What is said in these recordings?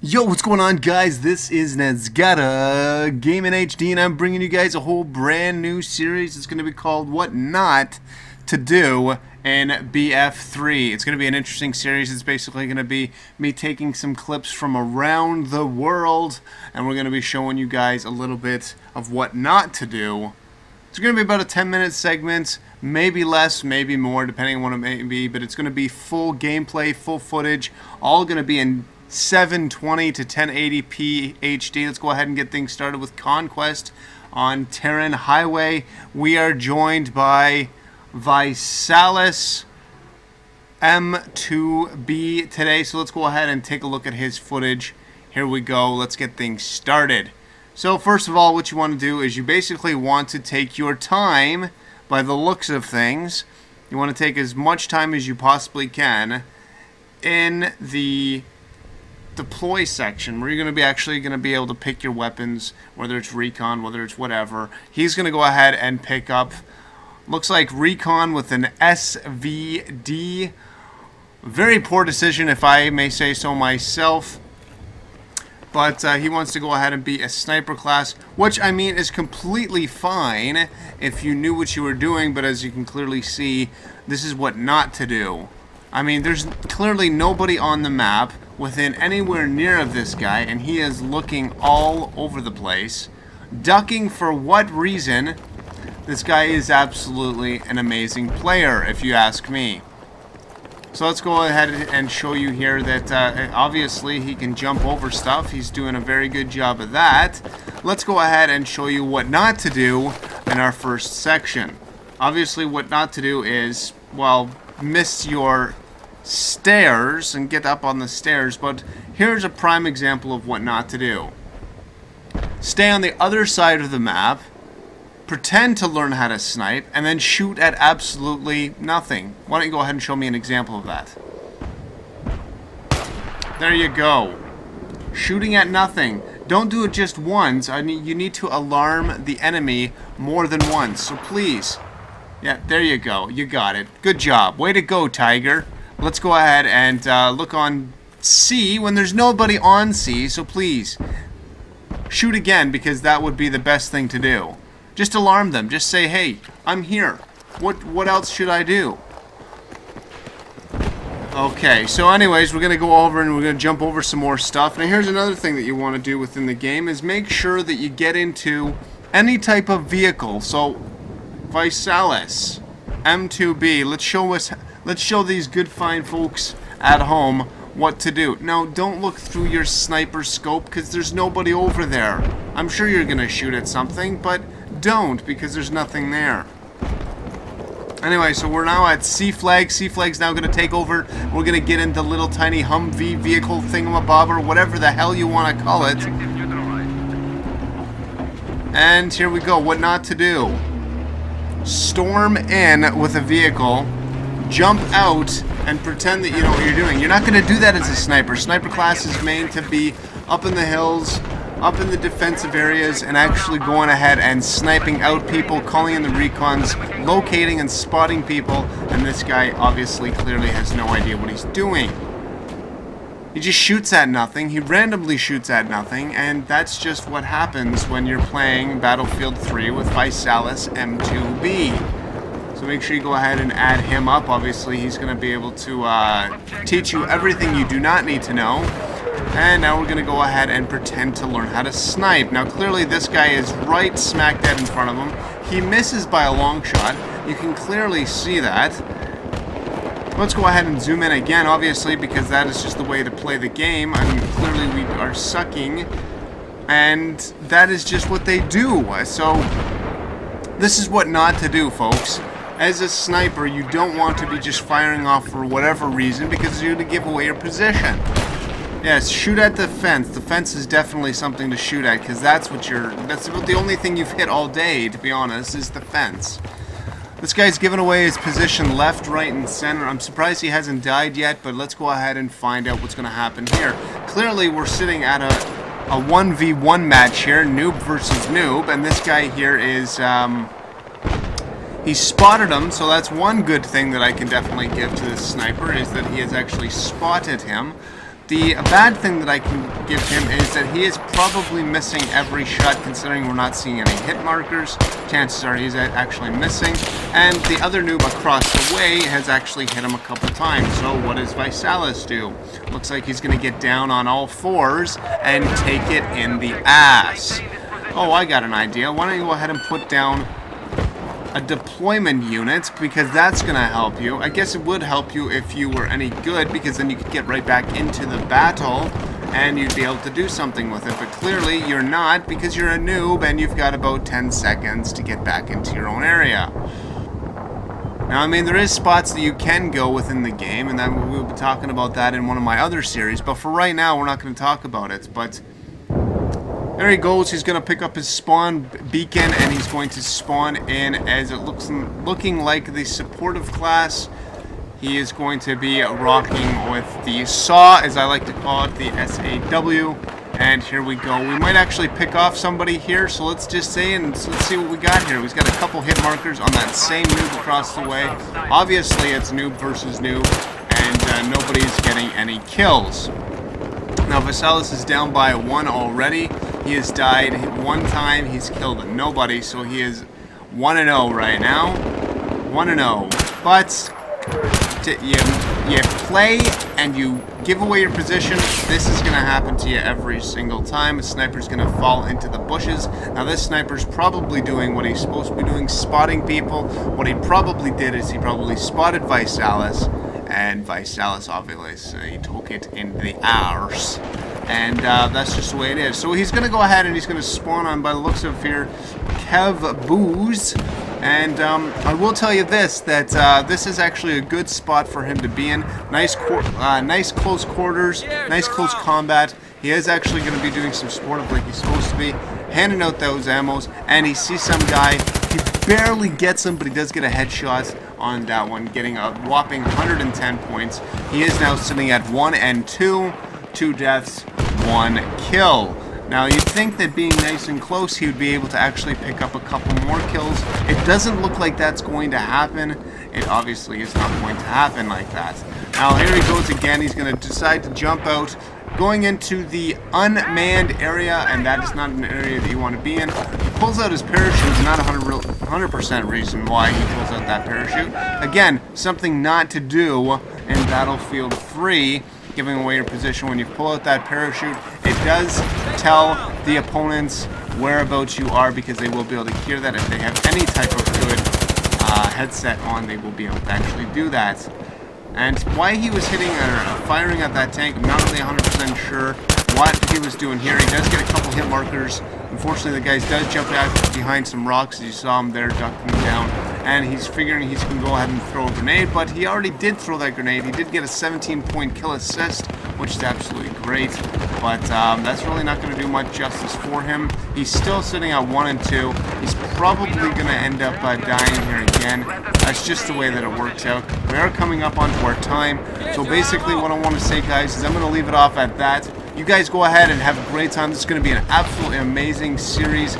Yo, what's going on, guys? This is Nezgata Game in HD, and I'm bringing you guys a whole brand new series. It's going to be called What Not to Do in BF3. It's going to be an interesting series. It's basically going to be me taking some clips from around the world, and we're going to be showing you guys a little bit of what not to do. It's going to be about a 10-minute segment, maybe less, maybe more, depending on what it may be, but it's going to be full gameplay, full footage, all going to be in 720 to 1080p HD. Let's go ahead and get things started with Conquest on Tehran Highway. We are joined by Visalis M2B today, so let's go ahead and take a look at his footage. Here we go. Let's get things started. So first of all, what you want to do is you basically want to take your time. By the looks of things, you want to take as much time as you possibly can in the deploy section, where you're going to be actually going to be able to pick your weapons, whether it's recon, whether it's whatever. He's going to go ahead and pick up, looks like recon with an SVD. Very poor decision, if I may say so myself. But he wants to go ahead and be a sniper class, which, I mean, is completely fine if you knew what you were doing, but as you can clearly see, this is what not to do. I mean, there's clearly nobody on the map within anywhere near of this guy, and he is looking all over the place. Ducking for what reason? This guy is absolutely an amazing player, if you ask me. So let's go ahead and show you here that obviously he can jump over stuff. He's doing a very good job of that. Let's go ahead and show you what not to do in our first section. Obviously what not to do is, well, miss your stairs and get up on the stairs, but here's a prime example of what not to do. Stay on the other side of the map, pretend to learn how to snipe, and then shoot at absolutely nothing. Why don't you go ahead and show me an example of that? There you go. Shooting at nothing. Don't do it just once. I mean, you need to alarm the enemy more than once, so please. Yeah, there you go. You got it. Good job. Way to go, Tiger. Let's go ahead and look on C when there's nobody on C, so please shoot again, because that would be the best thing to do. Just alarm them. Just say, hey, I'm here. What else should I do? Okay, so anyways, we're going to go over and we're going to jump over some more stuff. Now here's another thing that you want to do within the game is make sure that you get into any type of vehicle. So Visalis M2B, let's show these good fine folks at home what to do. Now, don't look through your sniper scope, because there's nobody over there. I'm sure you're going to shoot at something, but don't, because there's nothing there. Anyway, so we're now at C flag. C flag's now going to take over. We're going to get into little tiny Humvee vehicle thingamabob, or whatever the hell you want to call it. And here we go. What not to do. Storm in with a vehicle, jump out, and pretend that you know what you're doing. You're not going to do that as a sniper. Sniper class is made to be up in the hills, up in the defensive areas, and actually going ahead and sniping out people, calling in the recons, locating and spotting people, and this guy obviously clearly has no idea what he's doing. He just shoots at nothing. He randomly shoots at nothing, and that's just what happens when you're playing Battlefield 3 with Visalis M2B. So make sure you go ahead and add him up. Obviously, he's going to be able to teach you everything you do not need to know. And now we're going to go ahead and pretend to learn how to snipe. Now, clearly, this guy is right smack dead in front of him. He misses by a long shot. You can clearly see that. Let's go ahead and zoom in again, obviously, because that is just the way to play the game. I mean, clearly we are sucking, and that is just what they do. So, this is what not to do, folks. As a sniper, you don't want to be just firing off for whatever reason, because you're going to give away your position. Yes, shoot at the fence. The fence is definitely something to shoot at, because that's about the only thing you've hit all day, to be honest, is the fence. This guy's given away his position left, right, and center. I'm surprised he hasn't died yet, but let's go ahead and find out what's going to happen here. Clearly, we're sitting at a 1v1 match here, noob versus noob, and this guy here is, he spotted him, so that's one good thing that I can definitely give to this sniper, is that he has actually spotted him. The bad thing that I can give him is that he is probably missing every shot, considering we're not seeing any hit markers. Chances are he's actually missing. And the other noob across the way has actually hit him a couple times. So what does Visalis do? Looks like he's going to get down on all fours and take it in the ass. Oh, I got an idea. Why don't you go ahead and put down a deployment unit, because that's going to help you. I guess it would help you if you were any good, because then you could get right back into the battle and you'd be able to do something with it. But clearly you're not, because you're a noob and you've got about 10 seconds to get back into your own area. Now, I mean, there is spots that you can go within the game, and then we'll be talking about that in one of my other series, but for right now we're not going to talk about it. But there he goes. He's going to pick up his spawn beacon, and he's going to spawn in as it looking like the supportive class. He is going to be rocking with the SAW, as I like to call it, the SAW. And here we go. We might actually pick off somebody here, so let's just say, and let's see what we got here. We've got a couple hit markers on that same noob across the way. Obviously, it's noob versus noob, and nobody's getting any kills. Now, Visalis is down by 1 already. He has died 1 time. He's killed nobody, so he is 1-0 right now. 1-0. But you play and you give away your position. This is going to happen to you every single time. A sniper's going to fall into the bushes. Now, this sniper's probably doing what he's supposed to be doing, spotting people. What he probably did is he probably spotted Visalis, and Visalis obviously took it in the arse. And that's just the way it is. So he's going to go ahead and he's going to spawn on, by the looks of here, Kev Booze. And I will tell you this, that this is actually a good spot for him to be in. Nice close quarters, nice close combat. He is actually going to be doing some sportive like he's supposed to be, handing out those ammos, and he sees some guy. He barely gets him, but he does get a headshot on that one, getting a whopping 110 points. He is now sitting at 1 and 2, 2 deaths, 1 kill. Now, you'd think that being nice and close, he would be able to actually pick up a couple more kills. It doesn't look like that's going to happen. It obviously is not going to happen like that. Now, here he goes again. He's going to decide to jump out, going into the unmanned area, and that is not an area that you want to be in. He pulls out his parachute, not 100% reason why he pulls out that parachute. Again, something not to do in Battlefield 3. Giving away your position when you pull out that parachute. It does tell the opponents whereabouts you are, because they will be able to hear that. If they have any type of good headset on, they will be able to actually do that. And why he was hitting or firing at that tank, I'm not really 100% sure what he was doing here. He does get a couple hit markers. Unfortunately, the guy does jump out behind some rocks, as you saw him there ducking down. And he's figuring he's going to go ahead and throw a grenade, but he already did throw that grenade. He did get a 17-point kill assist, which is absolutely great, but that's really not going to do much justice for him. He's still sitting at 1 and 2. He's probably going to end up dying here again. That's just the way that it works out. We are coming up onto our time, so basically what I want to say, guys, is I'm going to leave it off at that. You guys go ahead and have a great time. This is going to be an absolutely amazing series.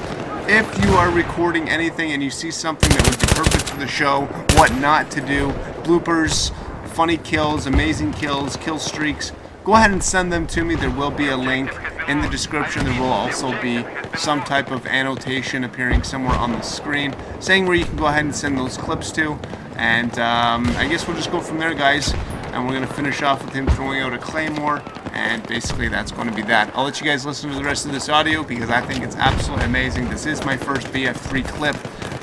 If you are recording anything and you see something that would be perfect for the show, what not to do, bloopers, funny kills, amazing kills, kill streaks, go ahead and send them to me. There will be a link in the description. There will also be some type of annotation appearing somewhere on the screen saying where you can go ahead and send those clips to. And I guess we'll just go from there, guys. And we're going to finish off with him throwing out a claymore. And basically that's going to be that. I'll let you guys listen to the rest of this audio because I think it's absolutely amazing. This is my first BF3 clip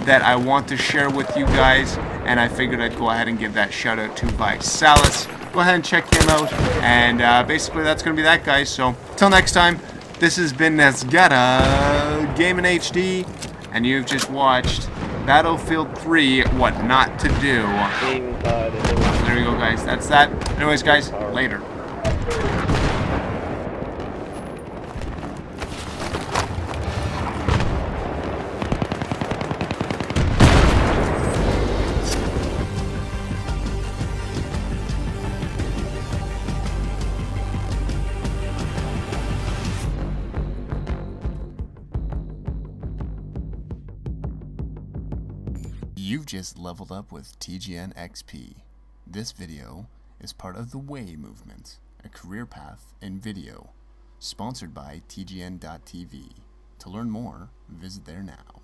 that I want to share with you guys. And I figured I'd go ahead and give that shout out to Visalis. Go ahead and check him out. And basically that's going to be that, guys. So until next time, this has been Nesgata Gaming HD. And you've just watched Battlefield 3, What Not to Do. There you go, guys. That's that. Anyways, guys, later. You've just leveled up with TGN XP. This video is part of the Way movement, a career path in video. Sponsored by TGN.TV. To learn more, visit there now.